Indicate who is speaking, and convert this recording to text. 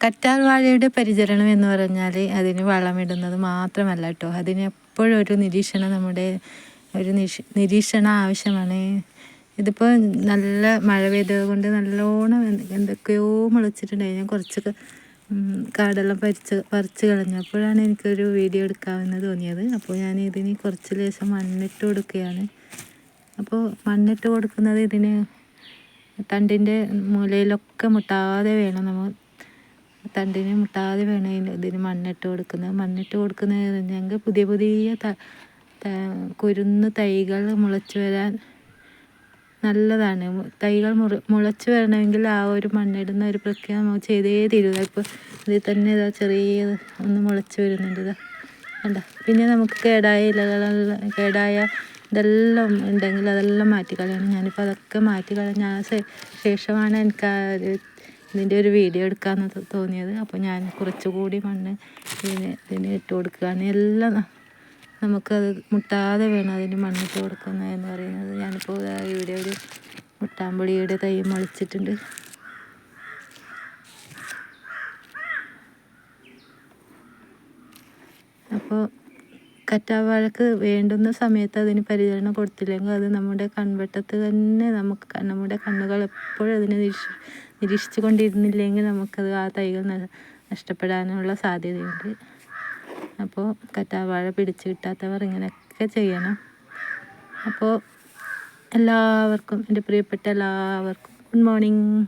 Speaker 1: കറ്റാർ വാഴയുടെ പരിചരണം എന്ന് പറഞ്ഞാൽ അതിന് വളമിടുന്നത് മാത്രമല്ല കേട്ടോ, അതിന് എപ്പോഴും ഒരു നിരീക്ഷണം നിരീക്ഷണം ആവശ്യമാണ്. ഇതിപ്പോൾ നല്ല മഴ പെയ്തത് കൊണ്ട് നല്ലോണം എന്തൊക്കെയോ മുളച്ചിട്ടുണ്ടായി. ഞാൻ കുറച്ചൊക്കെ കാടെല്ലാം പറിച്ച് കളഞ്ഞപ്പോഴാണ് എനിക്കൊരു വീഡിയോ എടുക്കാമെന്ന് തോന്നിയത്. അപ്പോൾ ഞാൻ ഇതിന് കുറച്ച് ലേശം മണ്ണിട്ട് കൊടുക്കുകയാണ്. അപ്പോൾ മണ്ണിട്ട് കൊടുക്കുന്നത് ഇതിന് തണ്ടിൻ്റെ മൂലയിലൊക്കെ മുട്ടാതെ വേണം, നമ്മൾ തണ്ടിന് മുട്ടാതെ വേണം ഇതിന് മണ്ണിട്ട് കൊടുക്കുന്നത്. മണ്ണിട്ട് കൊടുക്കുന്നത് ഞങ്ങൾക്ക് പുതിയ പുതിയ കുരുന്ന് തൈകൾ മുളച്ച് വരാൻ നല്ലതാണ്. തൈകൾ മുളച്ച് വരണമെങ്കിൽ ആ ഒരു മണ്ണിടുന്ന ഒരു പ്രക്രിയ നമുക്ക് ചെയ്തേ തീരുക. ഇപ്പോൾ ഇതിൽ തന്നെ ഇതാ ചെറിയ ഒന്ന് മുളച്ച് വരുന്നുണ്ട്, ഇതാ കണ്ട. പിന്നെ നമുക്ക് കേടായ കേടായ ഇതെല്ലാം ഉണ്ടെങ്കിൽ അതെല്ലാം മാറ്റിക്കളയണം. ഞാനിപ്പോൾ അതൊക്കെ മാറ്റിക്കളഞ്ഞ ശേഷമാണ് എനിക്ക് ഇതിൻ്റെ ഒരു വീഡിയോ എടുക്കാമെന്ന് തോന്നിയത്. അപ്പോൾ ഞാൻ കുറച്ചുകൂടി മണ്ണ് ഇതിന് ഇട്ട് കൊടുക്കുകയാണ്. എല്ലാം നമുക്കത് മുട്ടാതെ വേണം അതിന് മണ്ണിട്ട് കൊടുക്കുന്നത് എന്ന് പറയുന്നത്. ഞാനിപ്പോൾ ഇവിടെ ഒരു മുട്ടാമ്പുളിയുടെ തൈ മുളച്ചിട്ടുണ്ട്. അപ്പോൾ കറ്റാർവാഴക്ക് വേണ്ടുന്ന സമയത്ത് അതിന് പരിചരണം കൊടുത്തില്ലെങ്കിൽ അത് നമ്മുടെ കൺവെട്ടത്ത് തന്നെ നമ്മുടെ കണ്ണുകൾ എപ്പോഴും അതിനെ നിരീക്ഷിച്ചു കൊണ്ടിരുന്നില്ലെങ്കിൽ നമുക്കത് ആ തൈകൾ നഷ്ടപ്പെടാനുള്ള സാധ്യതയുണ്ട്. അപ്പോൾ കറ്റാർവാഴ പിടിച്ച് കിട്ടാത്തവർ ഇങ്ങനെയൊക്കെ ചെയ്യണം. അപ്പോൾ എല്ലാവർക്കും, എൻ്റെ പ്രിയപ്പെട്ട എല്ലാവർക്കും ഗുഡ് മോർണിംഗ്.